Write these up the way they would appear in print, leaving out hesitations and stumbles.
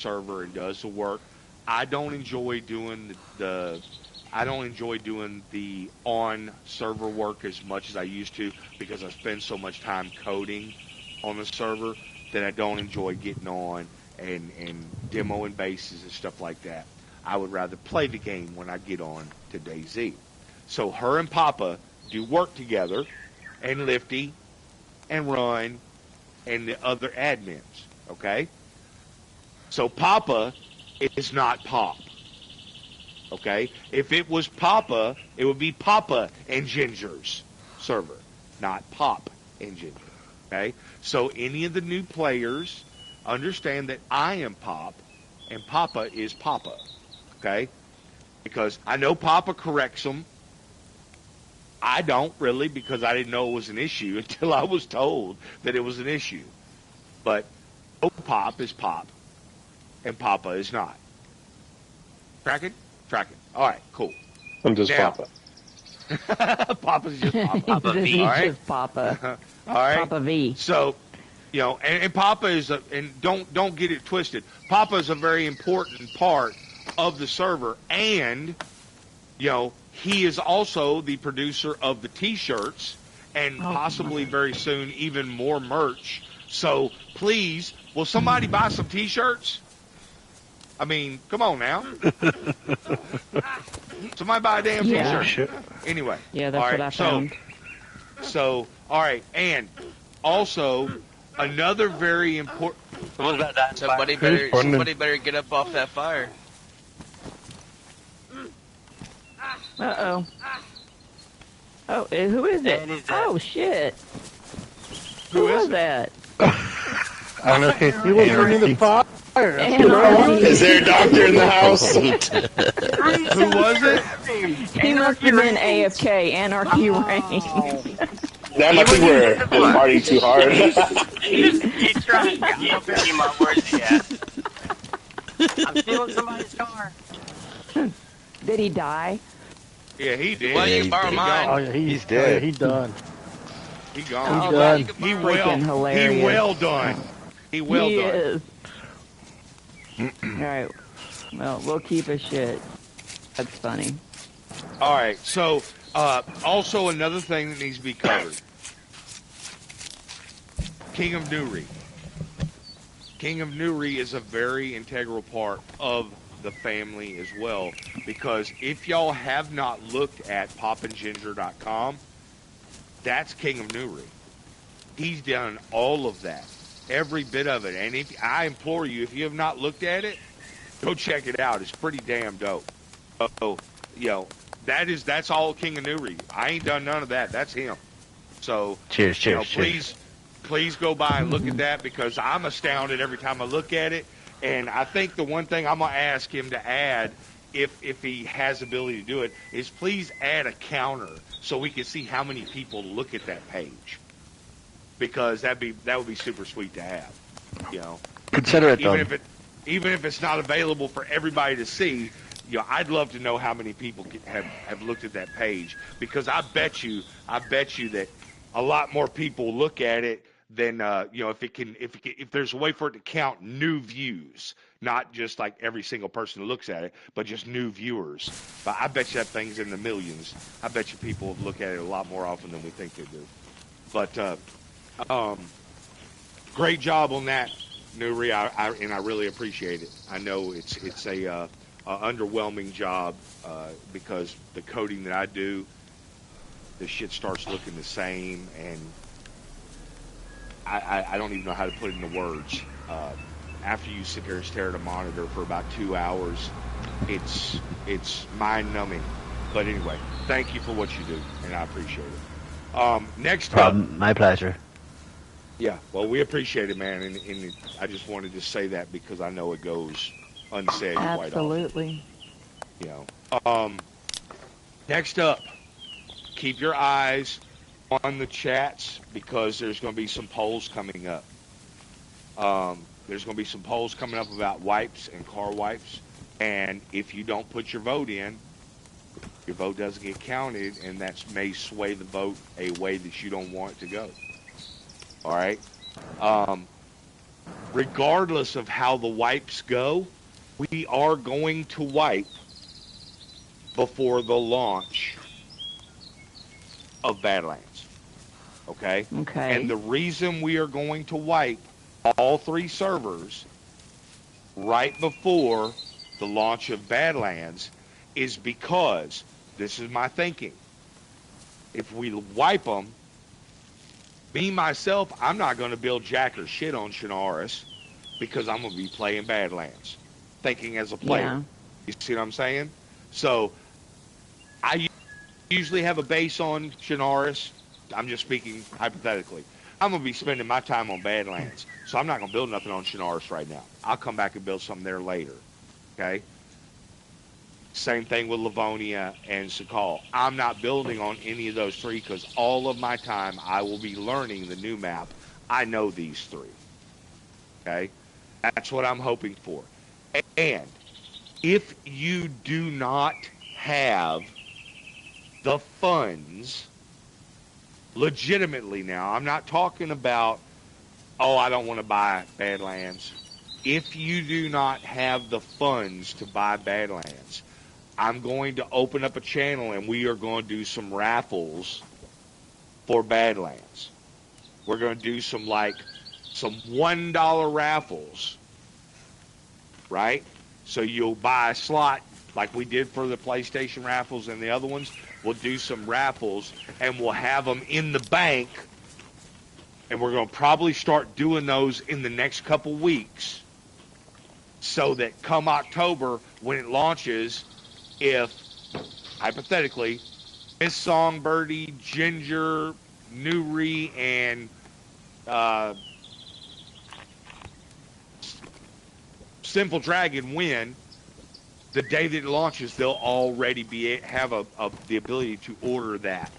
server and does the work. I don't enjoy doing I don't enjoy doing the on server work as much as I used to because I spend so much time coding on the server that I don't enjoy getting on and demoing bases and stuff like that. I would rather play the game when I get on to DayZ. So her and Papa do work together, and Lifty and Run and the other admins. Okay? So Papa is not Pop. Okay? If it was Papa, it would be Papa and Ginger's server, not Pop and Ginger. Okay? So any of the new players understand that I am Pop and Papa is Papa. Okay? Because I know Papa corrects them. I don't really because I didn't know it was an issue until I was told that it was an issue. But Pop is Pop and Papa is not. Track it? Track it. All right, cool. I'm just now, Papa. Papa's just Papa. Papa V. All right? Just Papa. All right. Papa V. So, you know, and Papa is and don't get it twisted. Papa is a very important part of the server, and you know, he is also the producer of the T-shirts and possibly very soon even more merch. So please, will somebody buy some T-shirts? I mean, come on now. Somebody buy a damn T-shirt. Anyway. Yeah, that's what I found. So, all right, and also another very important. What about that? Somebody better get up off that fire. Uh-oh. Oh, who is it? Oh, shit. Who was that? I don't know. He was burning the fire. Is there a doctor in the house? Who was it? He must have been AFK, Anarchy Reign. That might be where they're partying too hard. He's trying to get my words yet. I'm stealing somebody's car. Did he die? Yeah, he did. Well, you borrow mine. Oh, yeah, He's dead. He done. He gone. He's done. He Freaking hilarious. He well done. He well he done. Is. Alright. Well, we'll keep a shit. That's funny. All right. So, also another thing that needs to be covered. King of Newry. King of Newry is a very integral part of the family as well, because if y'all have not looked at popandginger.com, that's King of Newry. He's done all of that, every bit of it. And if I implore you, if you have not looked at it, go check it out. It's pretty damn dope. So, you know, that's all King of Newry. I ain't done none of that. That's him. So, cheers, you know, please go by and look at that, because I'm astounded every time I look at it. And I think the one thing I'm going to ask him to add, if he has the ability to do it, is please add a counter so we can see how many people look at that page. Because that would be super sweet to have. You know, consider it done. Even if it's not available for everybody to see, you know, I'd love to know how many people have looked at that page, because I bet you that a lot more people look at it than you know, if there's a way for it to count new views, not just like every single person who looks at it, but just new viewers. But I bet you that thing's in the millions. I bet you people look at it a lot more often than we think they do. But great job on that, Nuri, and I really appreciate it. I know it's a underwhelming job because the coding that I do, the shit starts looking the same, and I don't even know how to put it into words. After you sit there and stare at a monitor for about 2 hours, it's mind-numbing. But anyway, thank you for what you do, and I appreciate it. Next up, my pleasure. Yeah, well, we appreciate it, man, and I just wanted to say that because I know it goes unsaid quite often. Absolutely. You know. Next up, keep your eyes on the chats, because there's going to be some polls coming up. There's going to be some polls coming up about wipes and car wipes, and if you don't put your vote in, your vote doesn't get counted, and that may sway the vote a way that you don't want it to go. All right? regardless of how the wipes go, we are going to wipe before the launch of Badlands. Okay? Okay. And the reason we are going to wipe all 3 servers right before the launch of Badlands is because this is my thinking. If we wipe them, me myself, I'm not going to build jack or shit on Shinaris because I'm going to be playing Badlands, thinking as a player. Yeah. You see what I'm saying? So I usually have a base on Shinaris. I'm just speaking hypothetically. I'm going to be spending my time on Badlands, so I'm not going to build nothing on Shinaris right now. I'll come back and build something there later. Okay? Same thing with Livonia and Sakal. I'm not building on any of those 3 because all of my time I will be learning the new map. I know these 3. Okay? That's what I'm hoping for. And if you do not have the funds, legitimately now, I'm not talking about, oh, I don't want to buy Badlands. If you do not have the funds to buy Badlands, I'm going to open up a channel and we are going to do some raffles for Badlands. We're going to do some $1 raffles, right? So you'll buy a slot like we did for the PlayStation raffles and the other ones. We'll do some raffles and we'll have them in the bank. And we're going to probably start doing those in the next couple weeks so that come October when it launches, if, hypothetically, Miss Songbirdie, Ginger, Nuri, and Sinful Dragon win, the day that it launches, they'll already have the ability to order that.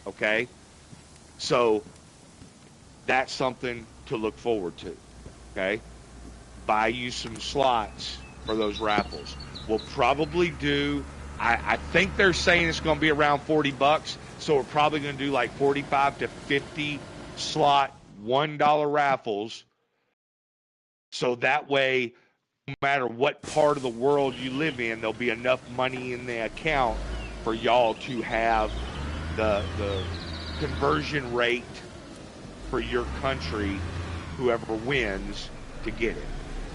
Okay? So that's something to look forward to. Okay? Buy you some slots for those raffles. We'll probably do, I think they're saying it's going to be around $40, so we're probably going to do like 45 to 50 slot $1 raffles. So that way, no matter what part of the world you live in, there'll be enough money in the account for y'all to have the conversion rate for your country, whoever wins, to get it.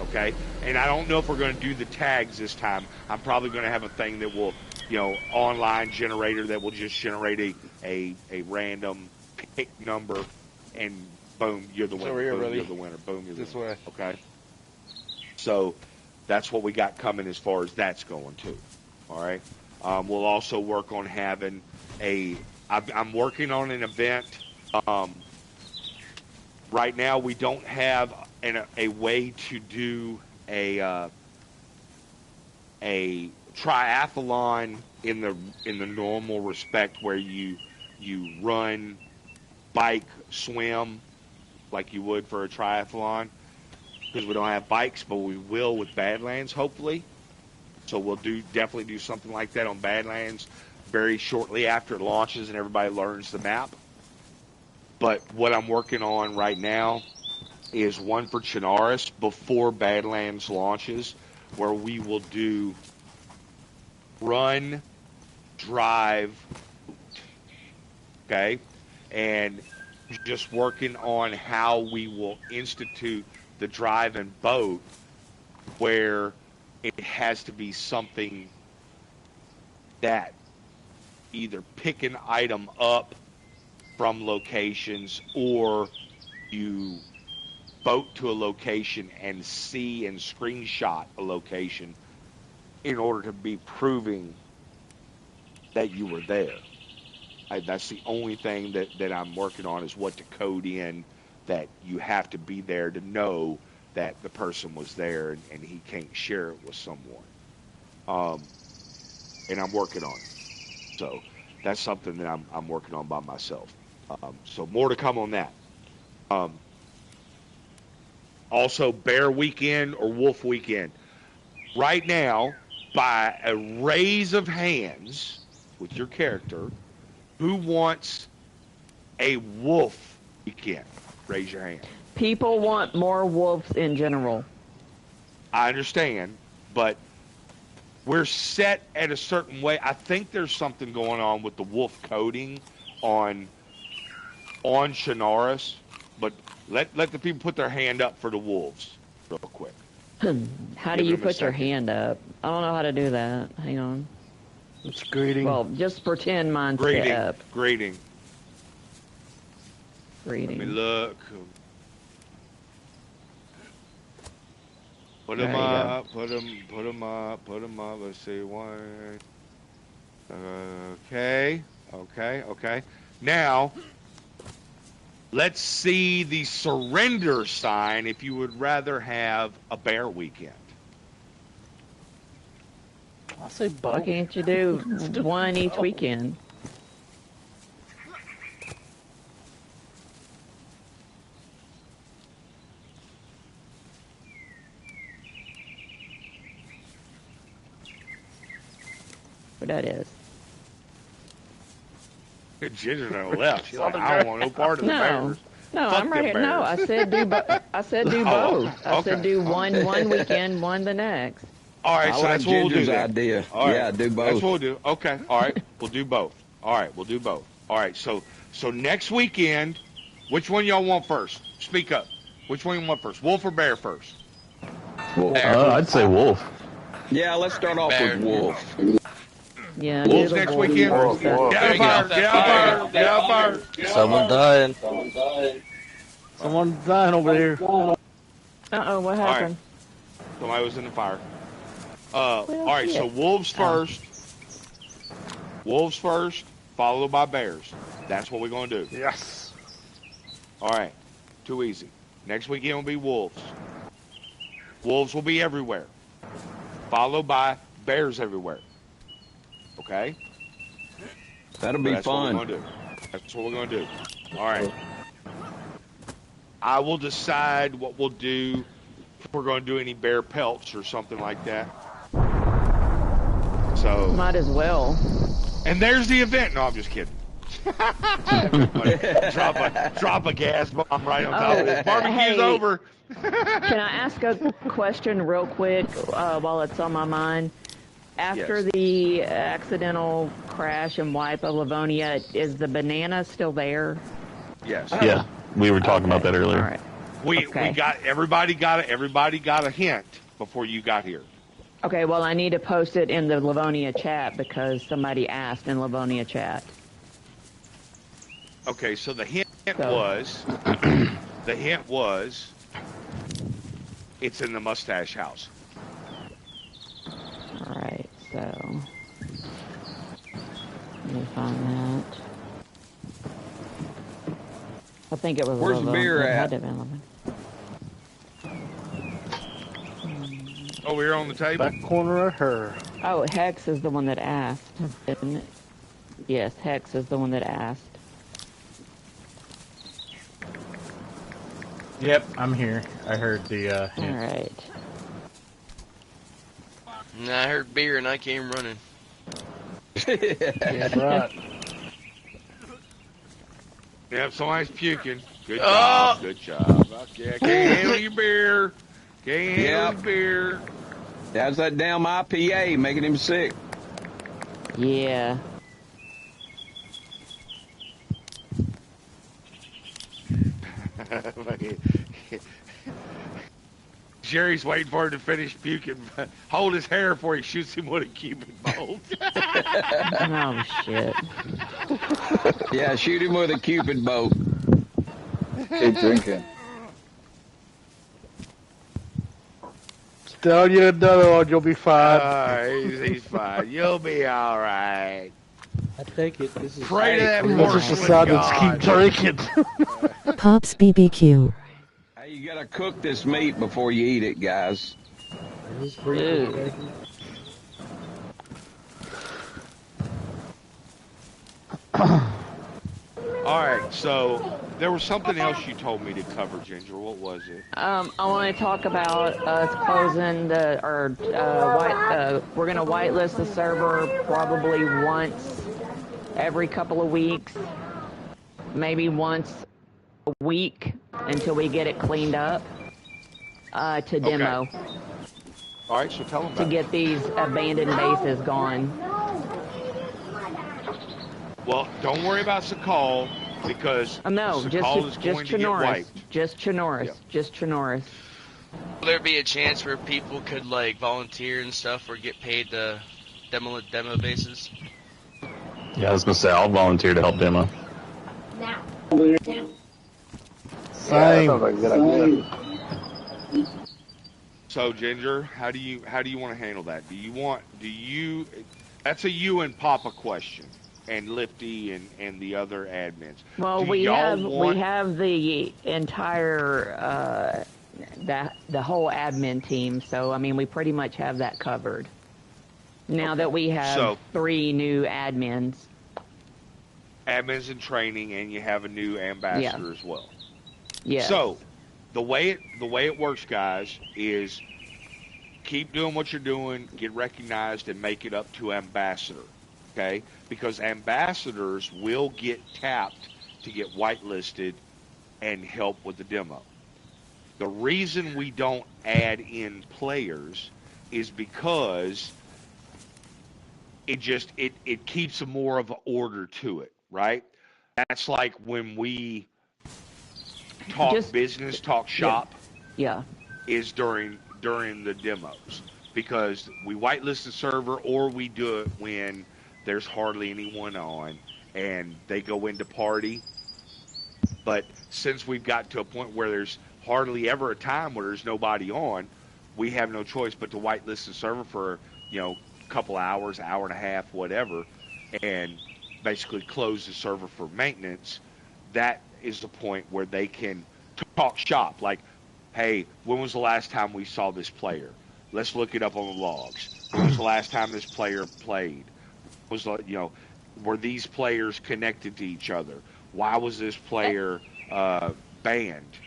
Okay? And I don't know if we're going to do the tags this time. I'm probably going to have a thing that will, online generator that will just generate a random pick number, and boom, you're the winner. Here, boom, buddy. you're the winner. Boom, you're the This winner. way. Okay? So that's what we got coming as far as that's going too. All right? We'll also work on having I'm working on an event. Right now, we don't have a way to do a triathlon in the normal respect where you run, bike, swim like you would for a triathlon, because we don't have bikes, but we will with Badlands hopefully. So we'll definitely do something like that on Badlands very shortly after it launches and everybody learns the map. But what I'm working on right now is one for Chinaris before Badlands launches, where we will do run, drive, okay? And just working on how we will institute the drive and boat, where it has to be something that either pick an item up from locations, or you boat to a location and see and screenshot a location in order to be proving that you were there. That's the only thing that I'm working on, is what to code in that you have to be there to know that the person was there, and he can't share it with someone. And I'm working on it. So that's something that I'm working on by myself. So more to come on that. Also, Bear Weekend or Wolf Weekend. Right now, by a raise of hands with your character, who wants a Wolf Weekend? Raise your hand. People want more wolves in general. I understand, but we're set at a certain way. I think there's something going on with the wolf coding on Shanaris, but let the people put their hand up for the wolves real quick. How do you put your hand up? I don't know how to do that. Hang on. It's greeting. Well, just pretend mine's Greeting. up. Greeting. Greeting. Let me look. Put them There you up. Put them up. Put them up. Let's see. One. Okay. Now, let's see the surrender sign if you would rather have a bear weekend. I'll say both. Why can't you do one each weekend? What that is? Ginger on the left. She's like, I don't want no part of the No. bears. No, Fuck I'm right here. them No, I bears. said do. I said do Oh, both. I said okay. do one weekend, one the next. All right, I so like that's what we'll do Ginger's then. idea. All right. Yeah, do both. That's what we'll do. Okay. All right. We'll do both. All right. We'll do both. All right. So next weekend, which one y'all want first? Speak up. Which one you want first? Wolf or bear first? I'd say wolf. Yeah, let's start off with wolf. Yeah. Wolves do the next wolf weekend? first. Get out of fire. Get out of fire. Get out of fire. Someone dying. Someone's dying over here. Uh-oh, what right. happened? Somebody was in the fire. All right. shit. So wolves first. Wolves first, followed by bears. That's what we're going to do. Yes. All right. Too easy. Next weekend will be wolves. Wolves will be everywhere, followed by bears everywhere. Okay? That'll be That's fun. what we're going to do. That's what we're going to do. All right. I will decide what we'll do, if we're going to do any bear pelts or something like that. So, Might as well. and there's the event. No, I'm just kidding. drop a gas bomb right on top of it. Barbecue's hey. over. Can I ask a question real quick while it's on my mind? After Yes. the accidental crash and wipe of Livonia, is the banana still there? Yes. Yeah, we were talking about that All earlier. right. We Okay. got everybody got a hint before you got here. Okay, well, I need to post it in the Livonia chat because somebody asked in Livonia chat. Okay, so the hint So- was it's in the mustache house. All right, so let me find that. I think it was. Where's the Livonia. beer It had at? to have been Livonia. Over here on the table. Back corner of her. Oh, Hex is the one that asked, isn't it? Yes, Hex is the one that asked. Yep, I'm here. I heard the All hint. right. And I heard beer and I came running. Yeah, right. Yep, somebody's puking. Good Oh! job. Good job. Okay, I can't handle your beer. Can't handle Yep. your beer. That's that damn IPA making him sick. Yeah. Jerry's waiting for him to finish puking. Hold his hair before he shoots him with a Cuban bolt. Oh shit. Yeah, shoot him with a Cupid boat. Keep drinking. Tell you another one, you'll be fine. He's fine. You'll be all right. I take it. This is Pray to that Let's just porcelain decide let's keep god. drinking. Pops BBQ. Hey, you gotta cook this meat before you eat it, guys. Ew. All right, so there was something else you told me to cover, Ginger. What was it? I want to talk about us closing we're gonna whitelist the server probably once every couple of weeks, maybe once week until we get it cleaned up to demo. All right, so tell them to about get these abandoned bases gone. Well, don't worry about Sakal because No, Sakal is going to get wiped. Just Chinoris. Yeah. Just Chinoris. Will there be a chance where people could like volunteer and stuff or get paid to demo bases? Yeah, I was gonna say I'll volunteer to help demo. Yeah, that sounds like a good idea. So Ginger, how do you want to handle that? That's a you and Papa question, and Lifty and the other admins. Well, we have the entire the whole admin team, so I mean we pretty much have that covered. Now that we have 3 new admins. Admins in training, and you have a new ambassador as well. Yeah. So, the way it works, guys, is keep doing what you're doing, get recognized, and make it up to ambassador. Okay? Because ambassadors will get tapped to get whitelisted and help with the demo. The reason we don't add in players is because it keeps a more of an order to it, right? That's like when we talk business, talk shop. Yeah. Is during the demos because we whitelist the server or we do it when there's hardly anyone on and they go into party. But since we've got to a point where there's hardly ever a time where there's nobody on, we have no choice but to whitelist the server for, couple hours, hour and a half, whatever, and basically close the server for maintenance. That is the point where they can talk shop. Like, hey, when was the last time we saw this player? Let's look it up on the logs. When was the last time this player played? Were these players connected to each other? Why was this player banned?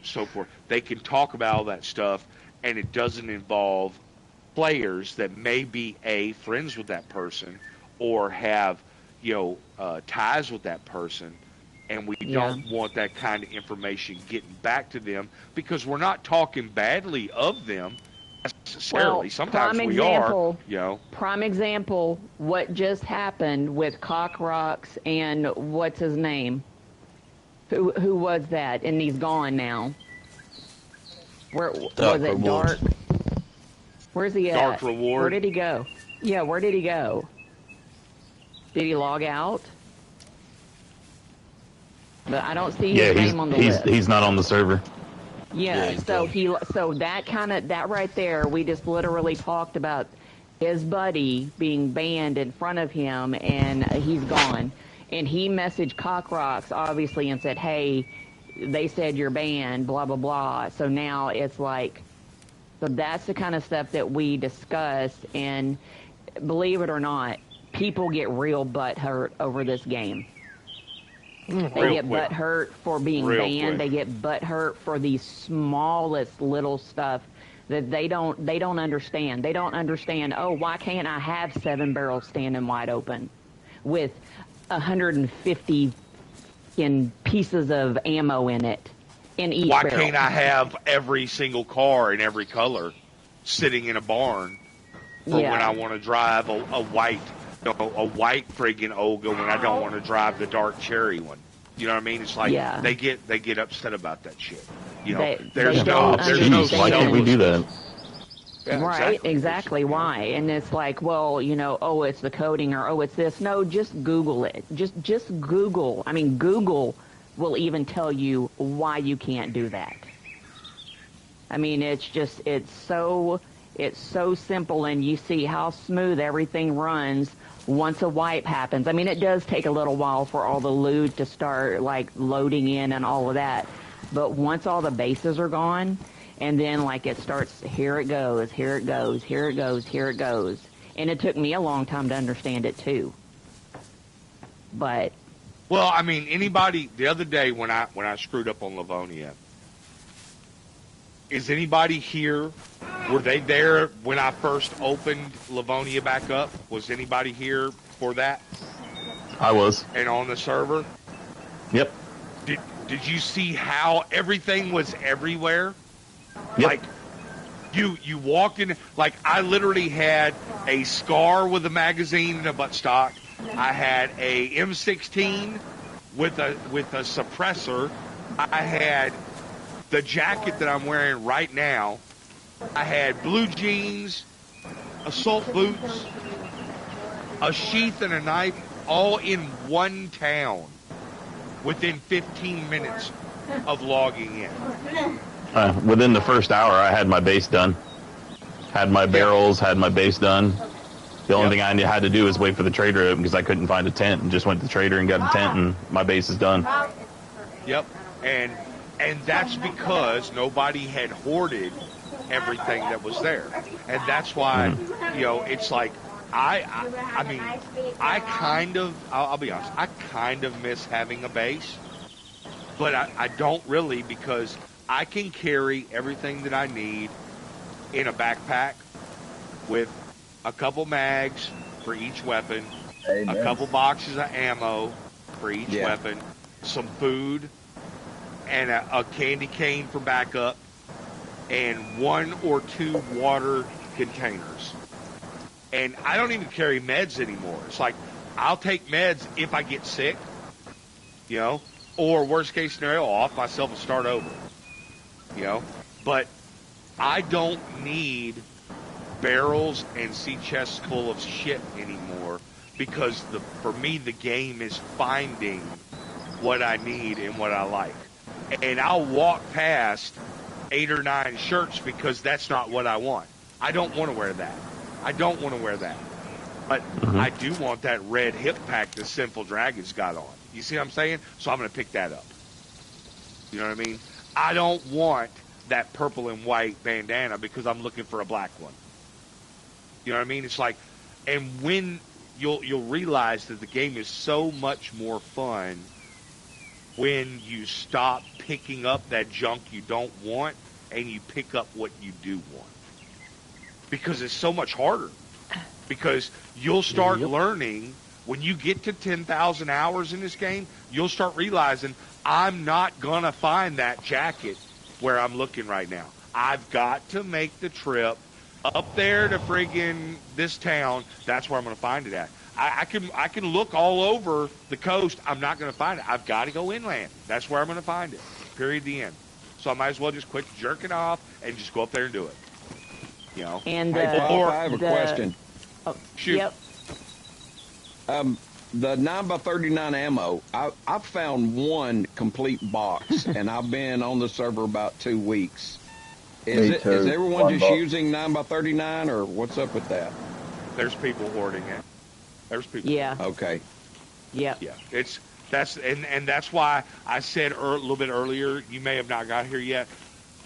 So forth. They can talk about all that stuff, and it doesn't involve players that may be friends with that person or have ties with that person, and we don't want that kind of information getting back to them because we're not talking badly of them necessarily. Well, sometimes we are. Prime example, what just happened with Cockrox and what's his name? Who was that? And he's gone now. Where was it? Dark. Where's he at? Dark Reward. Where did he go? Yeah, where did he go? Did he log out? But I don't see his name on the list. He's not on the server. Yeah, so that right there, we just literally talked about his buddy being banned in front of him, and he's gone. And he messaged Cockrox, obviously, and said, hey, they said you're banned, blah, blah, blah. So now it's like, so that's the kind of stuff that we discuss, and believe it or not, people get real butt hurt over this game. They get butt hurt for being banned. They get butt hurt for the smallest little stuff that they don't understand. They don't understand, oh, why can't I have 7 barrels standing wide open with 150 pieces of ammo in it in each barrel? Why can't I have every single car in every color sitting in a barn for when I want to drive a white friggin' Olga when I don't want to drive the dark cherry one? You know what I mean? It's like they get upset about that shit. There's no why can't we do that? Yeah, right, exactly. Why? And it's like, well, oh, it's the coding, or oh, it's this. No, just Google it. Just Google. I mean, Google will even tell you why you can't do that. I mean, it's so simple, and you see how smooth everything runs once a wipe happens. I mean, it does take a little while for all the loot to start like loading in and all of that, but once all the bases are gone, and then like it starts, here it goes, here it goes, here it goes, here it goes, and it took me a long time to understand it too. But well, I mean, anybody the other day when I screwed up on Livonia, is anybody here? Were they there when I first opened Livonia back up? Was anybody here for that? I was. And on the server? Yep. Did you see how everything was everywhere? Yep. Like, you walked in, like, I literally had a SCAR with a magazine and a buttstock. I had a M16 with a suppressor. I had the jacket that I'm wearing right now. I had blue jeans, assault boots, a sheath, and a knife, all in one town within 15 minutes of logging in. Within the first hour, I had my base done. Had my barrels, had my base done. The only thing I had to do was wait for the trader to open because I couldn't find a tent, and just went to the trader and got a tent, and my base is done. Yep, and that's because nobody had hoarded everything that was there, and that's why it's like I mean I kind of I'll be honest, I kind of miss having a base, but I don't really, because I can carry everything that I need in a backpack with a couple mags for each weapon, a couple boxes of ammo for each weapon, some food, and a candy cane for backup, and 1 or 2 water containers. And I don't even carry meds anymore. It's like, I'll take meds if I get sick, or worst case scenario, I'll off myself and start over, But I don't need barrels and sea chests full of shit anymore, because for me the game is finding what I need and what I like. And I'll walk past 8 or 9 shirts because that's not what I want. I don't want to wear that. But I do want that red hip pack that Sinful Dragon's got on. You see what I'm saying? So I'm going to pick that up. You know what I mean? I don't want that purple and white bandana because I'm looking for a black one. You know what I mean? It's like, and when you'll realize that the game is so much more fun when you stop picking up that junk you don't want and you pick up what you do want. Because it's so much harder. Because you'll start learning, when you get to 10,000 hours in this game, you'll start realizing, I'm not going to find that jacket where I'm looking right now. I've got to make the trip up there to friggin' this town. That's where I'm going to find it at. I can look all over the coast. I'm not going to find it. I've got to go inland. That's where I'm going to find it. Period. The end. So I might as well just quit jerking off and just go up there and do it. And hey, Bob, I have a question. Oh, shoot. Yep. The 9x39 ammo, I found one complete box, and I've been on the server about 2 weeks. Is everyone just using 9x39, or what's up with that? There's people hoarding it. There's people. Yeah. Okay. Yep. Yeah. That's why I said a little bit earlier, you may have not got here yet,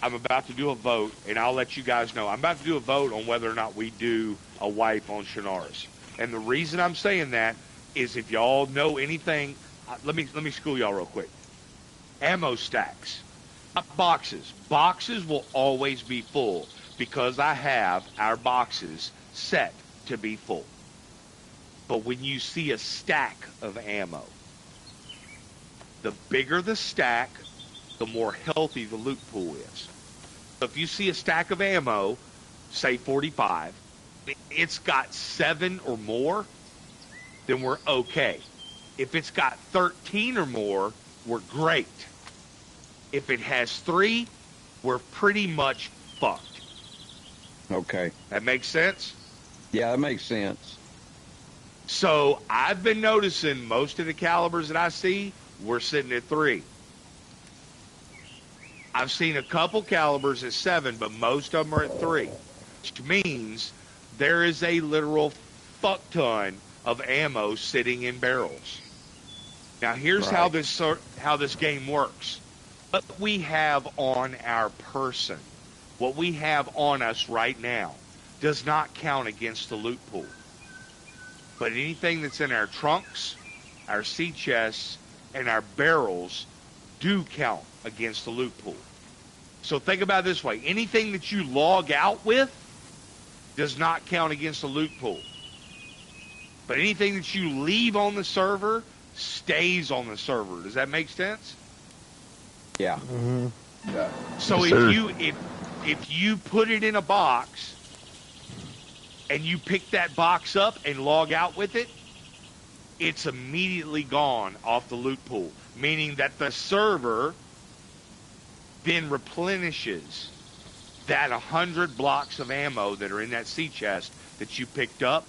I'm about to do a vote, and I'll let you guys know. I'm about to do a vote on whether or not we do a wipe on Shannara's. And the reason I'm saying that is, if y'all know anything, let me school y'all real quick. Ammo stacks, not boxes. Boxes will always be full because I have our boxes set to be full. But when you see a stack of ammo, the bigger the stack, the more healthy the loot pool is. So if you see a stack of ammo, say 45, it's got 7 or more, then we're okay. If it's got 13 or more, we're great. If it has 3, we're pretty much fucked. Okay. That makes sense? Yeah, that makes sense. So I've been noticing most of the calibers that I see, we're sitting at 3. I've seen a couple calibers at 7, but most of them are at 3, which means there is a literal fuck ton of ammo sitting in barrels. Now here's how this game works. What we have on our person, what we have on us right now, does not count against the loot pool. But anything that's in our trunks, our sea chests, and our barrels do count against the loot pool. So think about it this way. Anything that you log out with does not count against the loot pool. But anything that you leave on the server stays on the server. Does that make sense? Yeah. Mm-hmm. Yeah. So if you put it in a box and you pick that box up and log out with it, it's immediately gone off the loot pool, meaning that the server then replenishes that 100 blocks of ammo that are in that sea chest that you picked up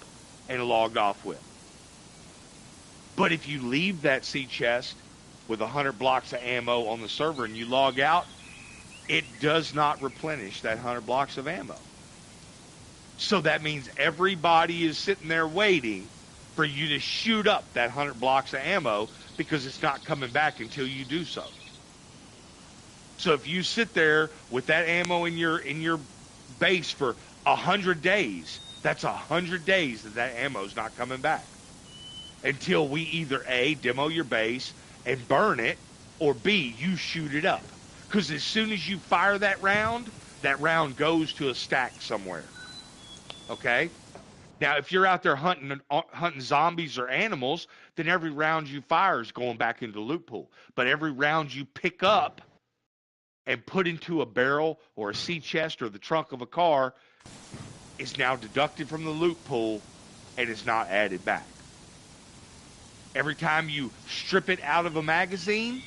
and logged off with. But if you leave that sea chest with 100 blocks of ammo on the server and you log out, it does not replenish that 100 blocks of ammo. So that means everybody is sitting there waiting for you to shoot up that 100 blocks of ammo because it's not coming back until you do so. So if you sit there with that ammo in your base for 100 days, that's 100 days that ammo is not coming back until we either A, demo your base and burn it, or B, you shoot it up. Because as soon as you fire that round goes to a stack somewhere. Okay? Now, if you're out there hunting zombies or animals, then every round you fire is going back into the loot pool. But every round you pick up and put into a barrel or a sea chest or the trunk of a car is now deducted from the loot pool and is not added back. Every time you strip it out of a magazine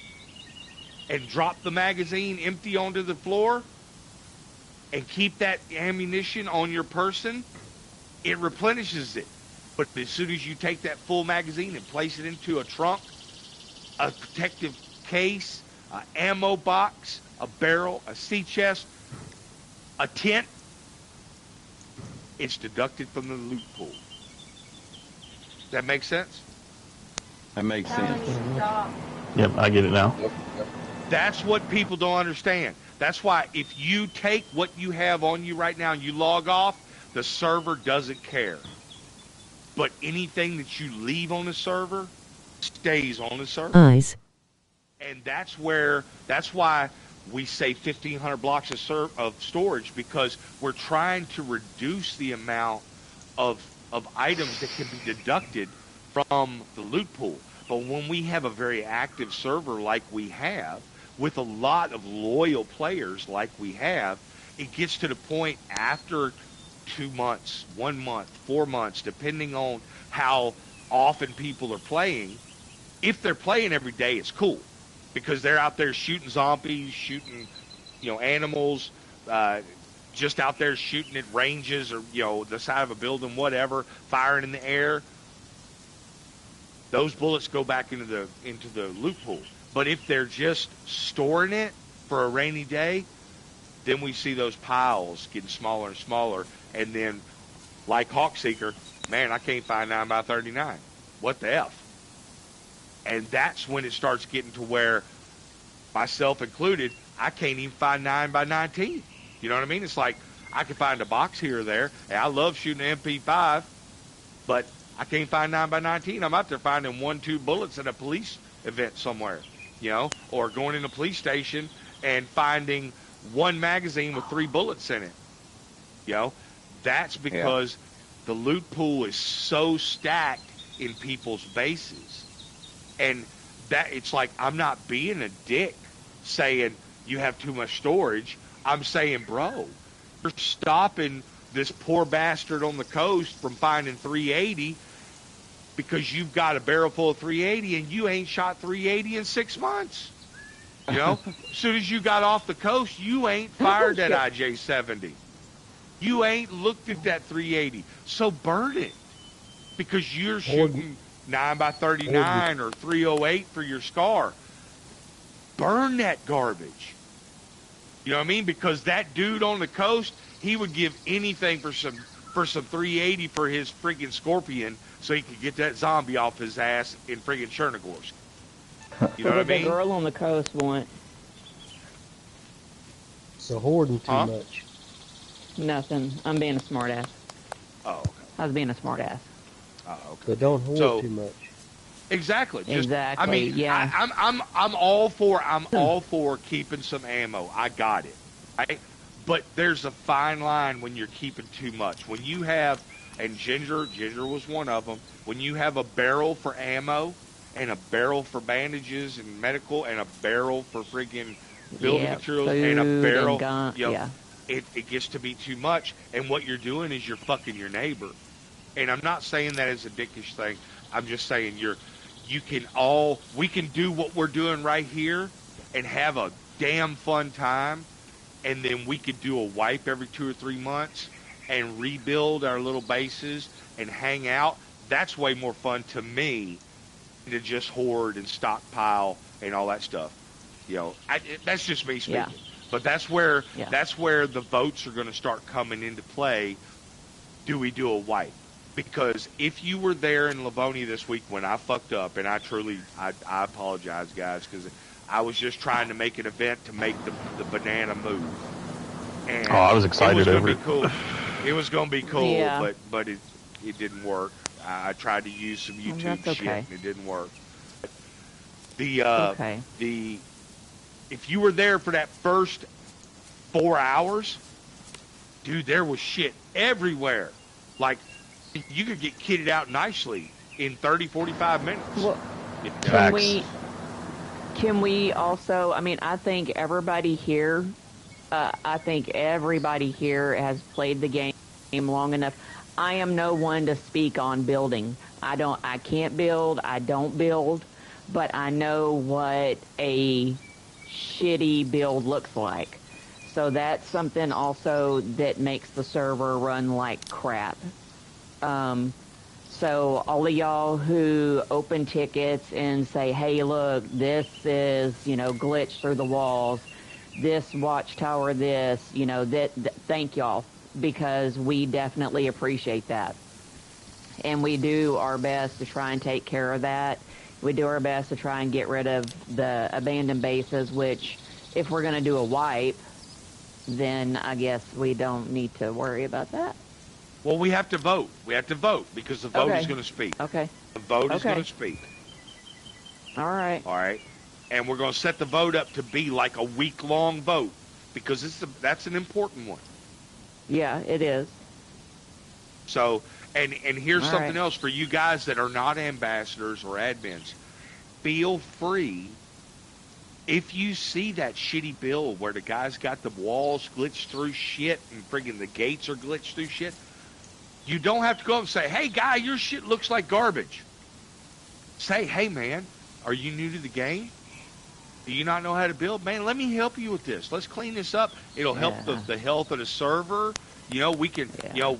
and drop the magazine empty onto the floor and keep that ammunition on your person, it replenishes it. But as soon as you take that full magazine and place it into a trunk, a protective case, an ammo box, a barrel, a sea chest, a tent, it's deducted from the loot pool. That make sense? That makes sense. Yep, I get it now. Yep. That's what people don't understand. That's why if you take what you have on you right now and you log off, the server doesn't care. But anything that you leave on the server stays on the server. Eyes. And that's why we say 1,500 blocks of storage, because we're trying to reduce the amount of items that can be deducted from the loot pool. But when we have a very active server like we have, with a lot of loyal players like we have, it gets to the point after 2 months, 1 month, 4 months, depending on how often people are playing. If they're playing every day, it's cool, because they're out there shooting zombies, shooting, animals, just out there shooting at ranges or, the side of a building, whatever, firing in the air. Those bullets go back into the loot pool. But if they're just storing it for a rainy day, then we see those piles getting smaller and smaller. And then, like Hawkseeker, man, I can't find 9x39. What the F? And that's when it starts getting to where, myself included, I can't even find 9x19. You know what I mean? It's like I can find a box here or there. And I love shooting an MP5, but I can't find 9x19. I'm out there finding 1-2 bullets at a police event somewhere, or going in a police station and finding one magazine with 3 bullets in it. That's because the loot pool is so stacked in people's bases. And that it's like, I'm not being a dick saying you have too much storage. I'm saying, bro, you're stopping this poor bastard on the coast from finding 380 because you've got a barrel full of 380 and you ain't shot 380 in 6 months. As soon as you got off the coast, you ain't fired that IJ-70. You ain't looked at that 380. So burn it, because you're shooting 9x39 or 308 for your SCAR. Burn that garbage. You know what I mean? Because that dude on the coast, he would give anything for some 380 for his freaking Scorpion, so he could get that zombie off his ass in freaking Chernigorsk. You know what I mean? The girl on the coast want So hoarding too much. nothing. I'm being a smartass. Oh, okay. I was being a smartass. Oh, okay. But don't hoard too much. Exactly. Exactly. I mean, yeah. I'm all for keeping some ammo. I got it. Right? But there's a fine line when you're keeping too much. When you have, and Ginger was one of them, when you have a barrel for ammo and a barrel for bandages and medical and a barrel for friggin' building Yeah, materials and a food and barrel, gun. you know, Yeah. it gets to be too much. And what you're doing is you're fucking your neighbor. And I'm not saying that as a dickish thing. I'm just saying we can do what we're doing right here and have a damn fun time. And then we could do a wipe every 2 or 3 months and rebuild our little bases and hang out. That's way more fun to me than to just hoard and stockpile and all that stuff. That's just me Yeah. speaking. But that's where Yeah. the votes are going to start coming into play. Do we do a wipe? Because if you were there in Livonia this week when I fucked up, and I apologize, guys, because I was just trying to make an event to make the banana move. And I was excited over it. Cool. It was going to be cool, Yeah. but it didn't work. I tried to use some YouTube that's okay. shit, and it didn't work. Okay. If you were there for that first 4 hours, dude, there was shit everywhere. Like, you could get kitted out nicely in 30, 45 minutes. Well, Facts. can we also, I mean, I think everybody here has played the game long enough. I am no one to speak on building. I can't build, I don't build, but I know what a shitty build looks like. So that's something also that makes the server run like crap. So all of y'all who open tickets and say, hey, look, this is, glitch through the walls, this watchtower, this, thank y'all, because we definitely appreciate that. And we do our best to try and take care of that. We do our best to try and get rid of the abandoned bases, which if we're going to do a wipe, then I guess we don't need to worry about that. Well, we have to vote. We have to vote because the vote is going to speak. Okay. The vote is going to speak. All right. All right. And we're going to set the vote up to be like a week-long vote because that's an important one. Yeah, it is. So, and here's All something right. else for you guys that are not ambassadors or admins. Feel free. If you see that shitty build where the guy's got the walls glitched through shit and friggin' the gates are glitched through shit, you don't have to go up and say, hey, guy, your shit looks like garbage. Say, hey, man, are you new to the game? Do you not know how to build? Man, let me help you with this. Let's clean this up. It'll help the health of the server. We can,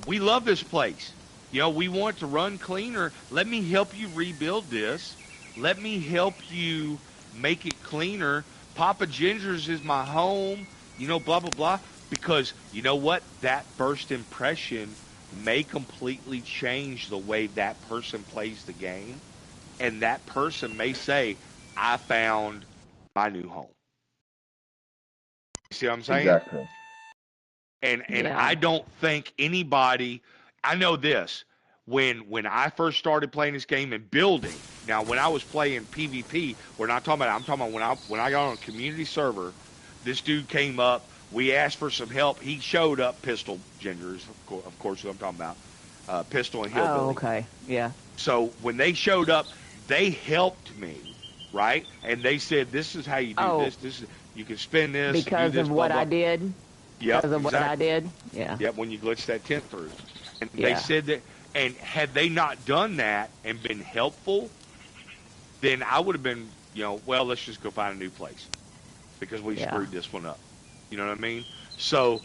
we love this place. We want it to run cleaner. Let me help you rebuild this. Let me help you make it cleaner. Papa Ginger's is my home, blah, blah, blah. Because you know what? That first impression may completely change the way that person plays the game. And that person may say, I found my new home. See what I'm saying? Exactly. And I don't think anybody, I know this, when I first started playing this game and building, now when I was playing PvP, we're not talking about, I'm talking about when I got on a community server, this dude came up, we asked for some help, he showed up, Pistol Gingers, of course who I'm talking about, Pistol and Hillbilly. Oh, okay, yeah. So when they showed up, they helped me, right? And they said, this is how you do this. This is, you can spin this. Because do this, of what blah, blah. I did? Yep, Because of what I did? Yeah. Yep, when you glitched that tent through. And they said that, and had they not done that and been helpful, then I would have been, well, let's just go find a new place because we screwed this one up. You know what I mean? So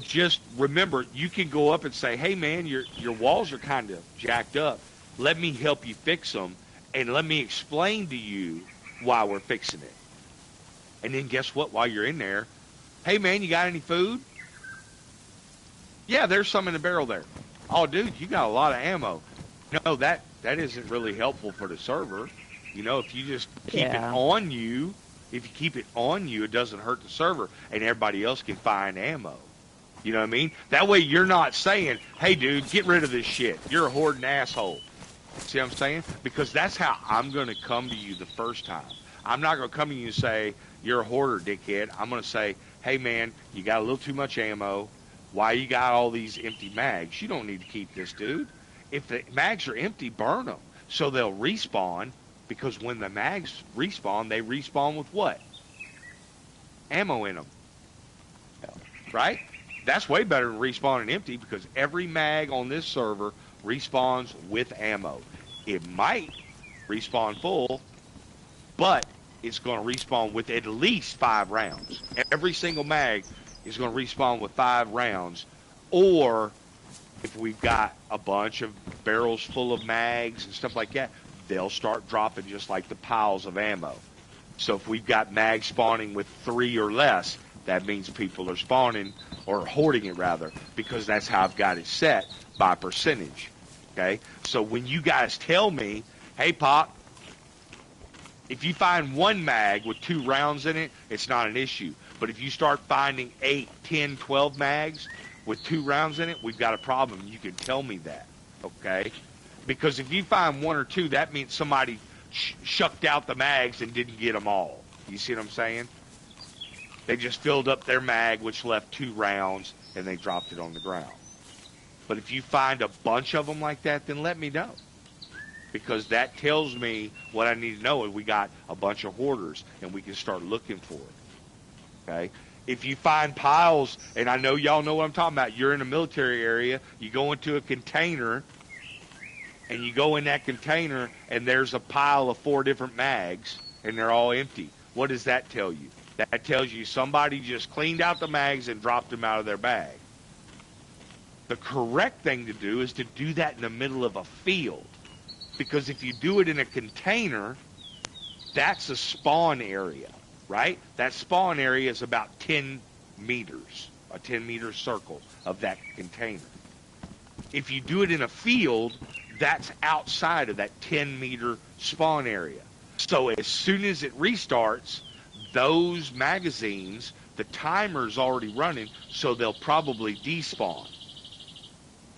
just remember, you can go up and say, hey, man, your walls are kind of jacked up. Let me help you fix them, and let me explain to you why we're fixing it. And then guess what? While you're in there, hey, man, you got any food? Yeah, there's some in the barrel there. Oh, dude, you got a lot of ammo. No, that isn't really helpful for the server. If you just keep it on you, if you keep it on you, it doesn't hurt the server, and everybody else can find ammo. You know what I mean? That way you're not saying, hey, dude, get rid of this shit. You're a hoarding asshole. See what I'm saying? Because that's how I'm going to come to you the first time. I'm not going to come to you and say, you're a hoarder, dickhead. I'm going to say, hey, man, you got a little too much ammo. Why you got all these empty mags? You don't need to keep this, dude. If the mags are empty, burn them. So they'll respawn, because when the mags respawn, they respawn with what? ammo in them. Right? That's way better than respawning empty because every mag on this server respawns with ammo. It might respawn full, but it's going to respawn with at least 5 rounds. Every single mag is going to respawn with 5 rounds. Or if we've got a bunch of barrels full of mags and stuff like that, they'll start dropping just like the piles of ammo. So if we've got mags spawning with 3 or less, that means people are spawning, or hoarding it rather, because that's how I've got it set by percentage. Okay? So when you guys tell me, hey, Pop, if you find 1 mag with 2 rounds in it, it's not an issue. But if you start finding 8, 10, 12 mags with 2 rounds in it, we've got a problem. You can tell me that, okay? Because if you find 1 or 2, that means somebody shucked out the mags and didn't get them all. You see what I'm saying? They just filled up their mag, which left 2 rounds, and they dropped it on the ground. But if you find a bunch of them like that, then let me know. Because that tells me what I need to know, and we got a bunch of hoarders, and we can start looking for it. Okay? If you find piles, and I know y'all know what I'm talking about, you're in a military area, you go into a container, and you go in that container, and there's a pile of 4 different mags, and they're all empty. What does that tell you? That tells you somebody just cleaned out the mags and dropped them out of their bag. The correct thing to do is to do that in the middle of a field. Because if you do it in a container, that's a spawn area, right? That spawn area is about 10 meters, a 10-meter circle of that container. If you do it in a field, that's outside of that 10-meter spawn area. So as soon as it restarts, those magazines, the timer's already running, so they'll probably despawn.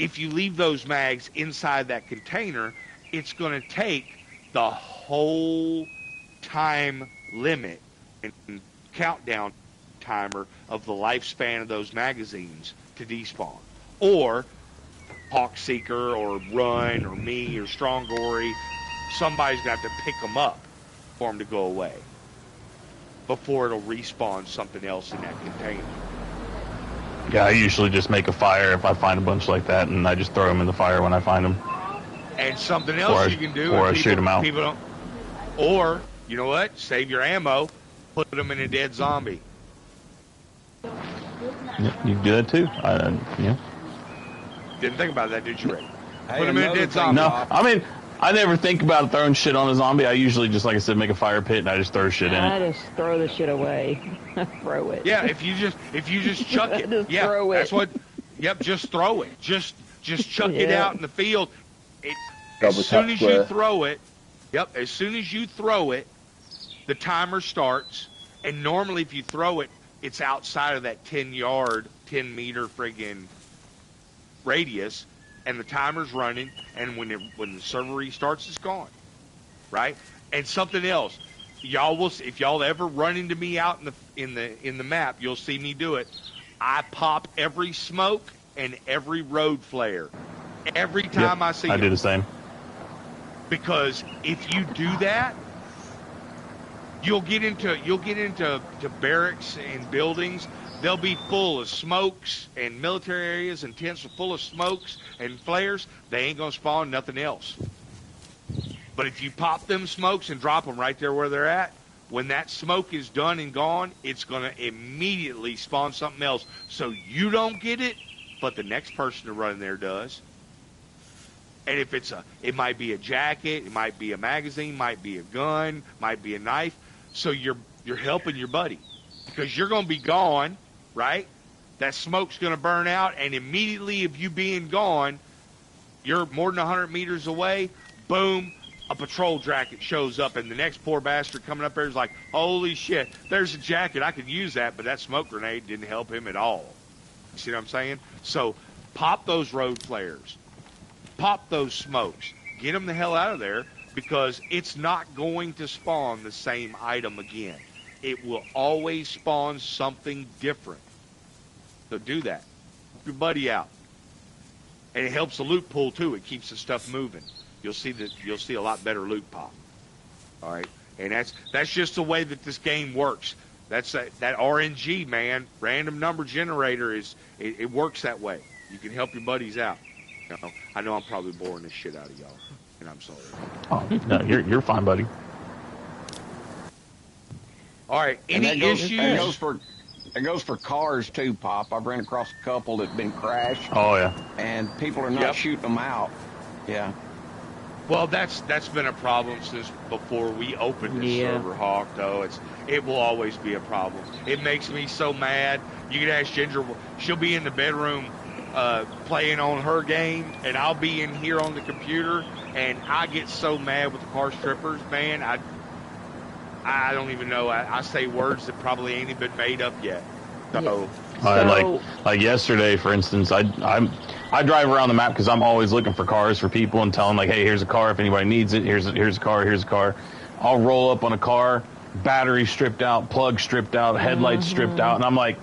If you leave those mags inside that container, it's going to take the whole time limit and countdown timer of the lifespan of those magazines to despawn. Or Hawkseeker or Run or me or Strong Gory, somebody's going to have to pick them up for them to go away before it'll respawn something else in that container. Yeah, I usually just make a fire if I find a bunch like that, and I just throw them in the fire when I find them. And something else you can do, or I shoot them out. People don't, or you know what? Save your ammo, put them in a dead zombie. Yeah, you can do that too. Yeah. Didn't think about that, did you, Rick? Hey, Put them in a dead zombie. No, I mean, I never think about throwing shit on a zombie. I usually just, like I said, make a fire pit and I just throw shit in it. I just throw the shit away. Throw it. Yeah, if you just chuck it. Just yeah, throw it. That's what. Yep, just throw it. Just chuck it out in the field. As soon as you throw it, as soon as you throw it, the timer starts. And normally, if you throw it, it's outside of that 10-meter friggin' radius, and the timer's running. And when the server restarts, it's gone, right? And something else, y'all will, if y'all ever run into me out in the map, you'll see me do it. I pop every smoke and every road flare every time I see them. I do the same. Because if you do that, you'll get into barracks and buildings. They'll be full of smokes, and military areas and tents are full of smokes and flares. They ain't gonna spawn nothing else. But if you pop them smokes and drop them right there where they're at, when that smoke is done and gone, it's gonna immediately spawn something else. So you don't get it, but the next person to run in there does. And if it might be a jacket, it might be a magazine, might be a gun, might be a knife. So you're helping your buddy because you're going to be gone, right? That smoke's going to burn out, and immediately of you being gone, you're more than 100 meters away. Boom, a patrol jacket shows up, and the next poor bastard coming up there is like, "Holy shit! There's a jacket. I could use that, but that smoke grenade didn't help him at all." You see what I'm saying? So pop those road flares. Pop those smokes. Get them the hell out of there because it's not going to spawn the same item again. It will always spawn something different. So do that. Help your buddy out. And it helps the loot pool too. It keeps the stuff moving. You'll see a lot better loot pop. All right? And that's just the way that this game works. That's that RNG, man. Random number generator it works that way. You can help your buddies out. You know, I know I'm probably boring the shit out of y'all, and I'm sorry. Oh, no, you're fine, buddy. All right, any issues? It goes for cars too, Pop. I've ran across a couple that've been crashed. Oh yeah. And people are not shooting them out. Yeah. Well, that's been a problem since before we opened this server, Hawk. Though it will always be a problem. It makes me so mad. You can ask Ginger. She'll be in the bedroom playing on her game, and I'll be in here on the computer, and I get so mad with the car strippers, man. I don't even know. I say words that probably ain't even been made up yet. So, like yesterday, for instance, I drive around the map because I'm always looking for cars for people and tell them, like, hey, here's a car if anybody needs it. Here's a car. I'll roll up on a car, battery stripped out, plug stripped out, headlights stripped out, and I'm like,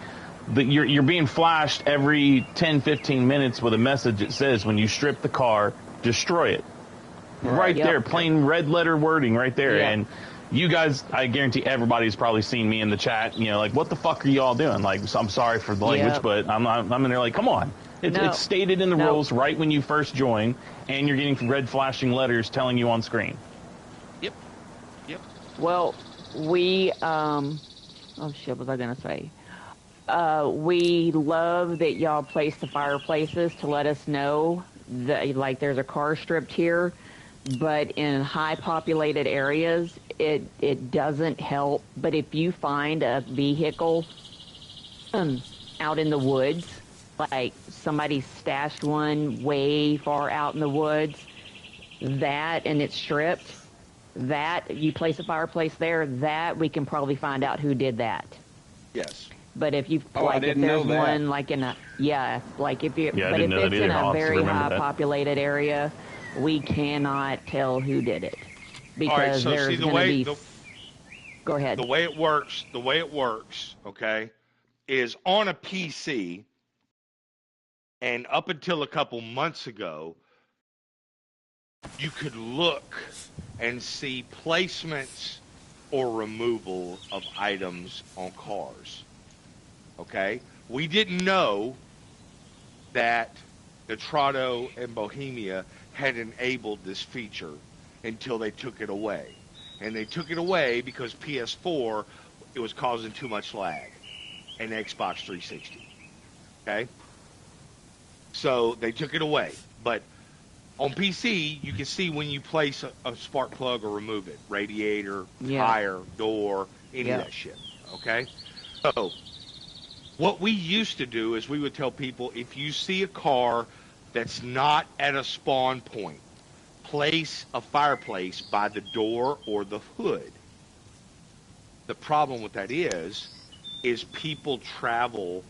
you're being flashed every 10, 15 minutes with a message that says, when you strip the car, destroy it. Right there, plain red letter wording right there. And you guys, I guarantee everybody's probably seen me in the chat, you know, like, what the fuck are y'all doing? Like, so I'm sorry for the language, but I'm in there like, come on. It's stated in the rules right when you first join, and you're getting red flashing letters telling you on screen. Yep. Well, we, oh shit, what was I going to say? We love that y'all place the fireplaces to let us know that, like, there's a car stripped here, but in high populated areas, it doesn't help. But if you find a vehicle out in the woods, like somebody stashed one way far out in the woods, and it's stripped, that you place a fireplace there, that we can probably find out who did that. Yes. But if you if there's one like in a but if it's in a very high populated area, we cannot tell who did it because there's going to be. Go ahead. The way it works, okay, is on a PC, and up until a couple months ago, you could look and see placements or removal of items on cars. Okay? We didn't know that Nitrado and Bohemia had enabled this feature until they took it away. And they took it away because PS4, it was causing too much lag, and Xbox 360. Okay? So they took it away. But on PC, you can see when you place a spark plug or remove it. Radiator, tire, door, any of that shit. Okay? So what we used to do is we would tell people, if you see a car that's not at a spawn point, place a fireplace by the door or the hood. The problem with that is people travel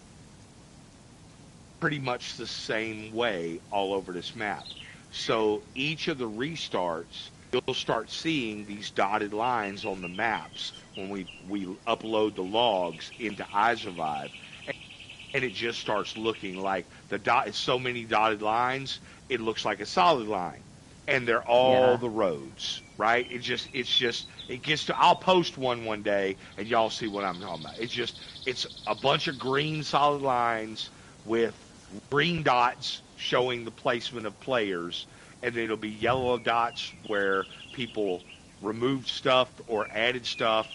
pretty much the same way all over this map. So each of the restarts, you'll start seeing these dotted lines on the maps when we upload the logs into iSurvive. And it just starts looking like it's so many dotted lines, it looks like a solid line. And they're all the roads, right? It gets to, I'll post one day and y'all see what I'm talking about. It's a bunch of green solid lines with green dots showing the placement of players, and then it'll be yellow dots where people removed stuff or added stuff,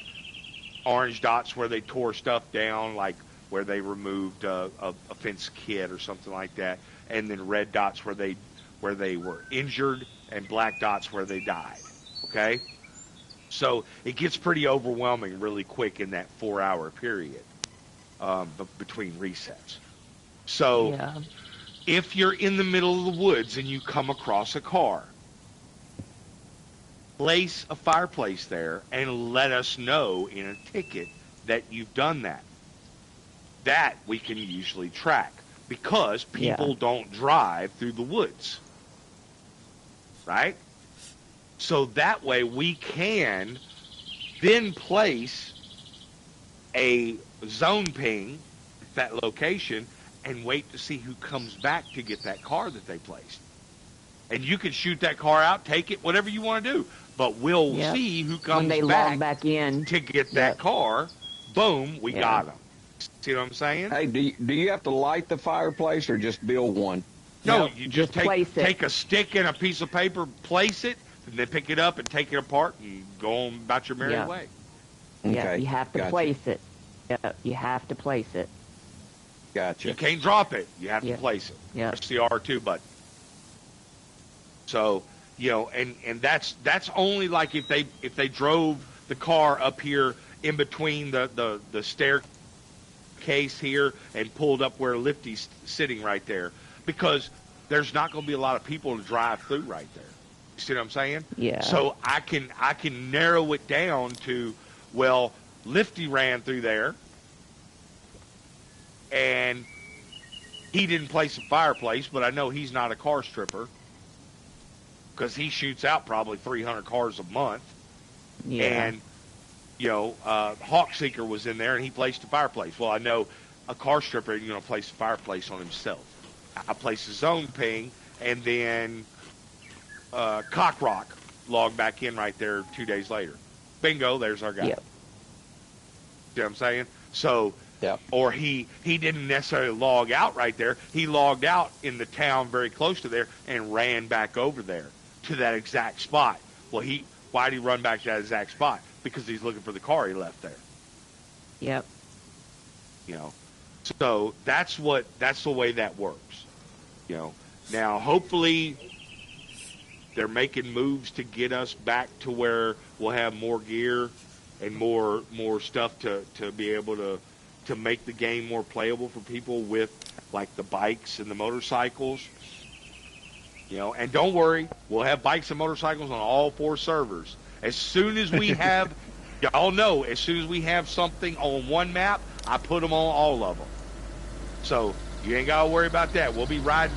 orange dots where they tore stuff down, like where they removed a fence kit or something like that, and then red dots where they were injured, and black dots where they died. Okay? So it gets pretty overwhelming really quick in that 4-hour period between resets. So if you're in the middle of the woods and you come across a car, place a fireplace there and let us know in a ticket that you've done that. That we can usually track because people don't drive through the woods. Right? So that way we can then place a zone ping at that location and wait to see who comes back to get that car that they placed. And you can shoot that car out, take it, whatever you want to do. But we'll see who comes when they log back in to get that car Boom, we got them. See what I'm saying? Hey, do you have to light the fireplace or just build one? No, you just take a stick and a piece of paper, place it, and then pick it up and take it apart and go on about your merry way. Yeah, you have to place it. Yeah, you have to place it. Gotcha. You can't drop it. You have to place it. Yeah. Press the R2 button. So, and that's only like if they drove the car up here in between the staircase here and pulled up where Lifty's sitting right there, because there's not going to be a lot of people to drive through right there. You see what I'm saying? Yeah. So I can narrow it down to, well, Lifty ran through there, and he didn't place a fireplace, but I know he's not a car stripper because he shoots out probably 300 cars a month. Yeah. And, Hawkseeker was in there, and he placed a fireplace. Well, I know a car stripper isn't going to place a fireplace on himself. I placed his own ping, and then Cockrock logged back in right there 2 days later. Bingo, there's our guy. Yep. See what I'm saying? So, yeah. Or he didn't necessarily log out right there. He logged out in the town very close to there and ran back over there to that exact spot. Well, why did he run back to that exact spot? Because he's looking for the car he left there. Yep. So that's the way that works. Now hopefully they're making moves to get us back to where we'll have more gear and more stuff to be able to make the game more playable for people with like the bikes and the motorcycles. And don't worry, we'll have bikes and motorcycles on all 4 servers. As soon as we have, y'all know, as soon as we have something on one map, I put them on all of them. So you ain't gotta worry about that. We'll be riding,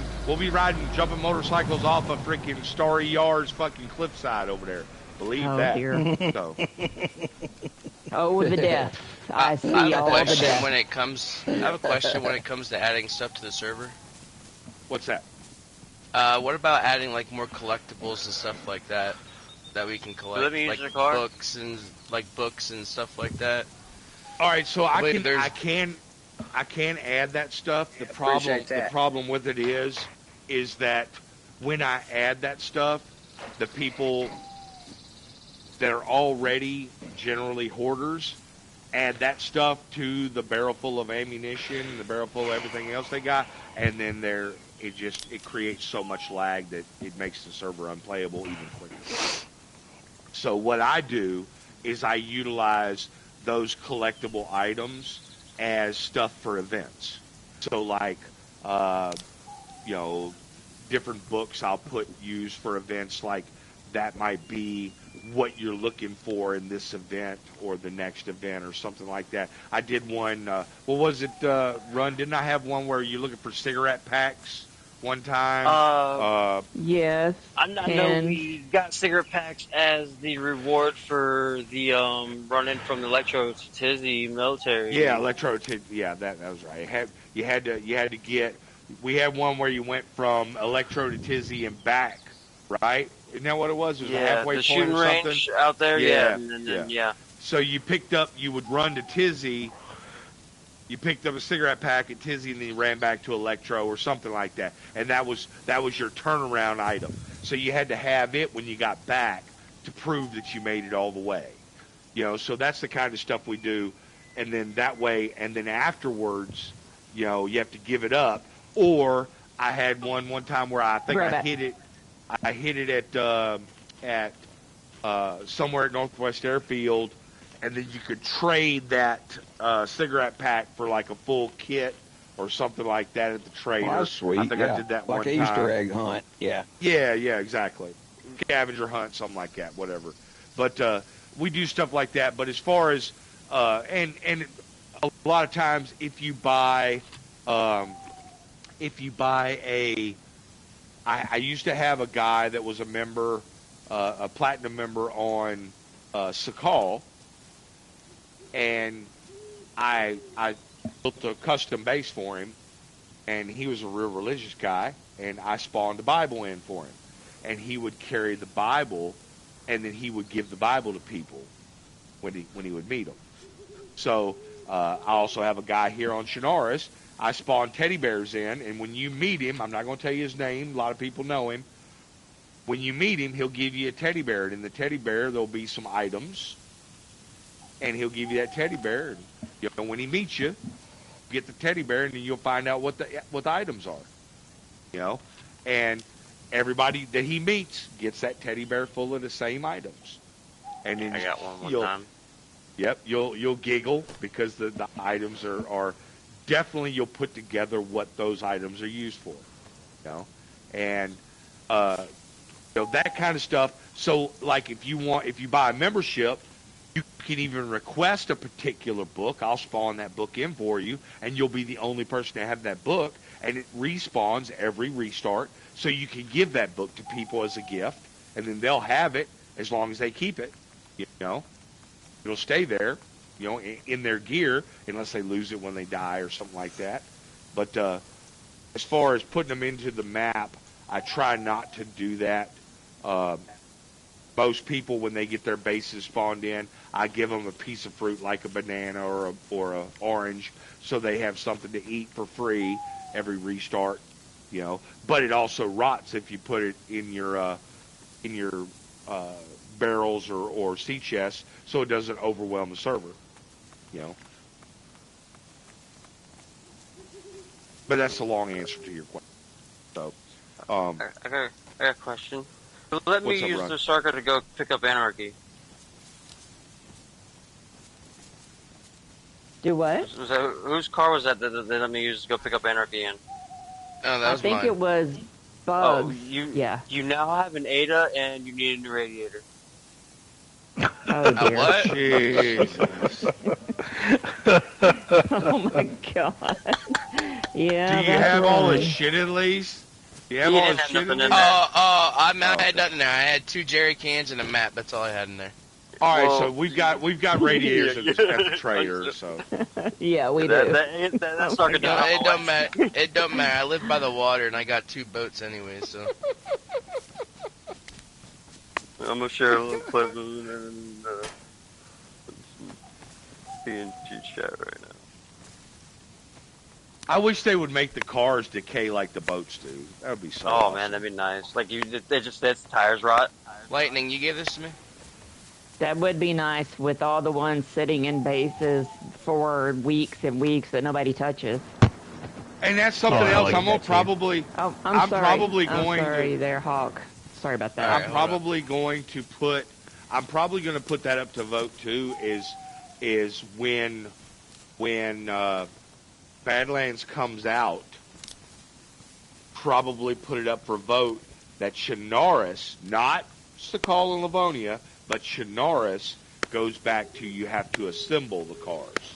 jumping motorcycles off of freaking Starry Yards fucking cliffside over there. Believe that. Dear. So. Oh, the death. I see I have all a the question death. when it comes. I have a question when it comes to adding stuff to the server. What's that? What about adding like more collectibles and stuff like that we can collect, Let me use like your car. books and stuff like that? All right, so I can add that stuff. The problem with it is that when I add that stuff, the people that are already generally hoarders add that stuff to the barrel full of ammunition, the barrel full of everything else they got, and then it creates so much lag that it makes the server unplayable even quicker. So what I do is I utilize those collectible items as stuff for events. So like, different books I'll use for events, like that might be what you're looking for in this event or the next event or something like that. I did one, what was it, Run? Didn't I have one where you're looking for cigarette packs one time? Yes. I know we got cigarette packs as the reward for the running from the Electro to Tizzy military. Yeah, Electro to, yeah, that was right. You had to get, we had one where you went from Electro to Tizzy and back, right? Isn't that what it was? It was a halfway the point shooting or something? range out there, Yeah. So you would run to Tizzy, you picked up a cigarette pack at Tizzy, and then you ran back to Electro or something like that. And that was your turnaround item. So you had to have it when you got back to prove that you made it all the way. So that's the kind of stuff we do. And then that way, and then afterwards, you have to give it up. Or I had one time where I think I hit it. I hit it at somewhere at Northwest Airfield, and then you could trade that cigarette pack for like a full kit or something like that at the trader. Oh, that's sweet. I think I did that like one an time. Easter egg hunt. Yeah, exactly. Scavenger hunt, something like that, whatever. But we do stuff like that. But as far as and a lot of times, if you buy I used to have a guy that was a member, a platinum member on Sakal, and I built a custom base for him, and he was a real religious guy, and I spawned the Bible in for him, and he would carry the Bible, and then he would give the Bible to people when he would meet them. So I also have a guy here on Shinaris. I spawn teddy bears in, and when you meet him, I'm not going to tell you his name. A lot of people know him. When you meet him, he'll give you a teddy bear, and in the teddy bear there'll be some items, and he'll give you that teddy bear. And when he meets you, get the teddy bear, and then you'll find out what the items are. And everybody that he meets gets that teddy bear full of the same items. And then I got one time. Yep, you'll giggle because the items are definitely, you'll put together what those items are used for. And that kind of stuff. So like if you buy a membership, you can even request a particular book. I'll spawn that book in for you, and you'll be the only person to have that book, and it respawns every restart. So you can give that book to people as a gift, and then they'll have it as long as they keep it. It'll stay there, in their gear, unless they lose it when they die or something like that. But as far as putting them into the map, I try not to do that. Most people, when they get their bases spawned in, I give them a piece of fruit like a banana or a orange, so they have something to eat for free every restart. But it also rots if you put it in your barrels or sea chests, so it doesn't overwhelm the server. But that's the long answer to your question. So, I got a question. Let me use Ron? the Sarker to go pick up Anarchy. Do what? Whose car was that they let me use to go pick up Anarchy in? Oh, that I was think mine. it was Bugs. You now have an Ada and you need a new radiator. Oh dear. What? Jesus. Oh my god. Yeah. Do you have all the shit at least? Do you have all the shit at least? I had nothing there. I had 2 jerry cans and a map. That's all I had in there. All right, so we've got radiators at the trader. So Yeah, we do. That Sarker No, it don't matter. It don't matter. I live by the water and I got 2 boats anyway, so. I'm gonna share a little clip in PNG chat right now. I wish they would make the cars decay like the boats do. That would be so. Oh awesome. man, that'd be nice. Like that's tires rot. Lightning, you gave this to me? That would be nice with all the ones sitting in bases for weeks and weeks that nobody touches. And that's something else. like I'm gonna that probably. Oh, I'm sorry. probably I'm going sorry to. there, Hawk. Sorry about that. All right, I'm probably going to put. I'm probably going to put that up to vote too. Is when Badlands comes out. Probably put it up for vote that Shinaris, not Stakal and Livonia, but Shinaris goes back to you have to assemble the cars.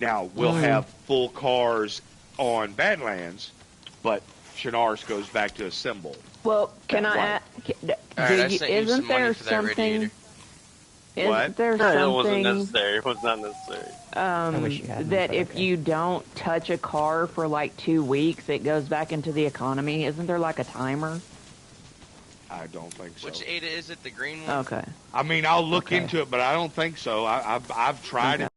Now, we'll have full cars on Badlands, but Shinaris goes back to assemble. Well, can I add, Alright, I sent you isn't some there money for that something, radiator. isn't there It wasn't something, necessary. It was not necessary. wish you hadn't, that but if okay. you don't touch a car for like 2 weeks, it goes back into the economy? Isn't there like a timer? I don't think so. Which Ada is it? The green one? Okay. I mean, I'll look Okay. into it, but I don't think so. I've tried it